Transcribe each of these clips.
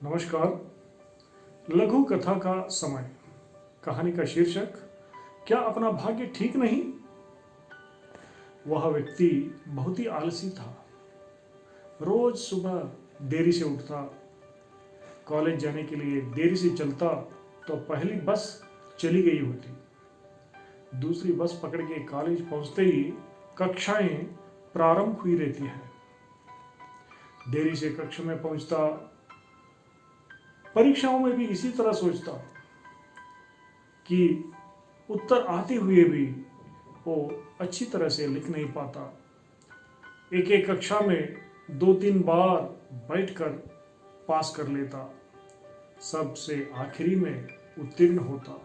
नमस्कार। लघु कथा का समय। कहानी का शीर्षक, क्या अपना भाग्य ठीक नहीं। वह व्यक्ति बहुत ही आलसी था। रोज सुबह देरी से उठता, कॉलेज जाने के लिए देरी से चलता तो पहली बस चली गई होती। दूसरी बस पकड़ के कॉलेज पहुंचते ही कक्षाएं प्रारंभ हुई रहती हैं। देरी से कक्षा में पहुंचता, परीक्षाओं में भी इसी तरह सोचता कि उत्तर आते हुए भी वो अच्छी तरह से लिख नहीं पाता। एक एक कक्षा में 2-3 बार बैठकर पास कर लेता, सबसे आखिरी में उत्तीर्ण होता।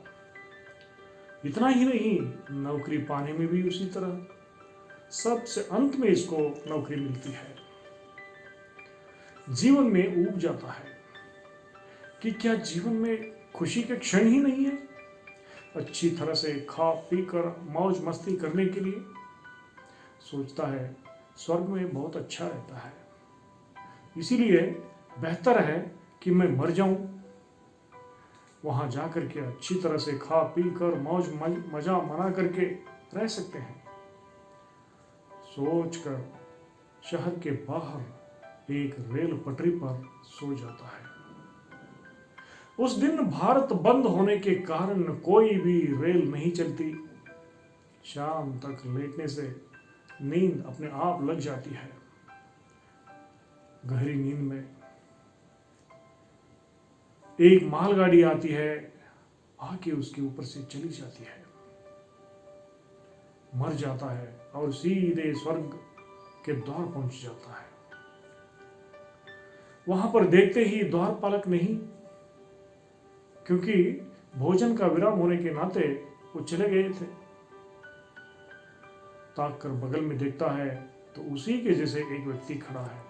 इतना ही नहीं, नौकरी पाने में भी उसी तरह, सबसे अंत में इसको नौकरी मिलती है। जीवन में ऊब जाता है कि क्या जीवन में खुशी के क्षण ही नहीं है। अच्छी तरह से खा पी कर मौज मस्ती करने के लिए सोचता है स्वर्ग में बहुत अच्छा रहता है, इसीलिए बेहतर है कि मैं मर जाऊं, वहां जाकर के अच्छी तरह से खा पी कर मौज मजा मना करके रह सकते हैं। सोचकर शहर के बाहर एक रेल पटरी पर सो जाता है। उस दिन भारत बंद होने के कारण कोई भी रेल नहीं चलती। शाम तक लेटने से नींद अपने आप लग जाती है। गहरी नींद में एक मालगाड़ी आती है, आके उसके ऊपर से चली जाती है। मर जाता है और सीधे स्वर्ग के द्वार पहुंच जाता है। वहां पर देखते ही द्वारपालक नहीं, क्योंकि भोजन का विराम होने के नाते वो चले गए थे। ताक कर बगल में देखता है तो उसी के जैसे एक व्यक्ति खड़ा है।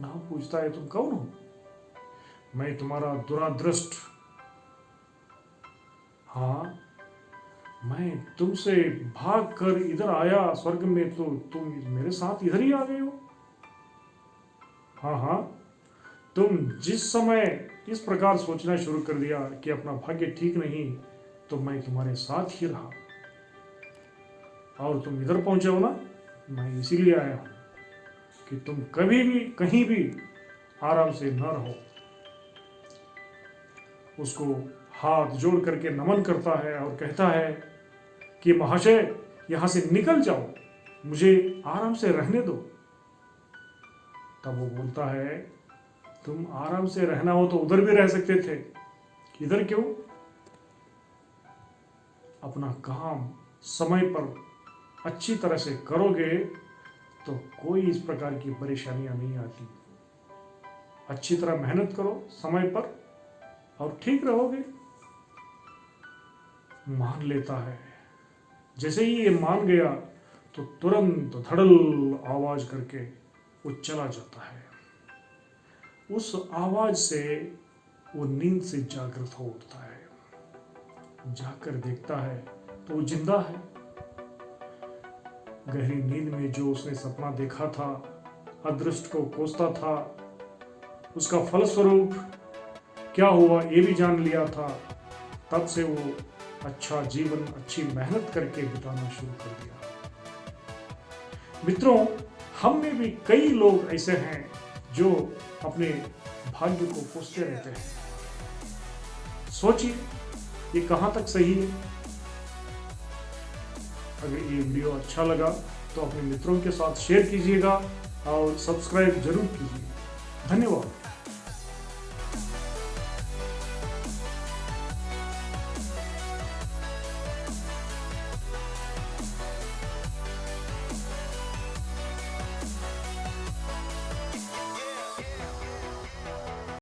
नाम पूछता है, तुम कौन हो? मैं तुम्हारा दुरादृष्ट। हाँ, मैं तुमसे भाग कर इधर आया स्वर्ग में, तो तुम मेरे साथ इधर ही आ गए हो। हाँ, तुम जिस समय इस प्रकार सोचना शुरू कर दिया कि अपना भाग्य ठीक नहीं, तो मैं तुम्हारे साथ ही रहा और तुम इधर पहुंचे हो ना, मैं इसीलिए आया हूं कि तुम कभी भी कहीं भी आराम से न रहो। उसको हाथ जोड़ करके नमन करता है और कहता है कि महाशय, यहां से निकल जाओ, मुझे आराम से रहने दो। तब वो बोलता है, तुम आराम से रहना हो तो उधर भी रह सकते थे, इधर क्यों? अपना काम समय पर अच्छी तरह से करोगे तो कोई इस प्रकार की परेशानियां नहीं आती। अच्छी तरह मेहनत करो समय पर और ठीक रहोगे। मान लेता है। जैसे ही ये मान गया तो तुरंत धड़ल आवाज करके वो चला जाता है। उस आवाज से वो नींद से जागृत हो उठता है। जाकर देखता है तो वो जिंदा है। गहरी नींद में जो उसने सपना देखा था, अदृष्ट को कोसता था, उसका फलस्वरूप क्या हुआ ये भी जान लिया था। तब से वो अच्छा जीवन अच्छी मेहनत करके बिताना शुरू कर दिया। मित्रों, हम में भी कई लोग ऐसे हैं जो अपने भाग्य को कोसते रहते हैं। सोचिए ये कहां तक सही है। अगर ये वीडियो अच्छा लगा तो अपने मित्रों के साथ शेयर कीजिएगा और सब्सक्राइब जरूर कीजिए। धन्यवाद।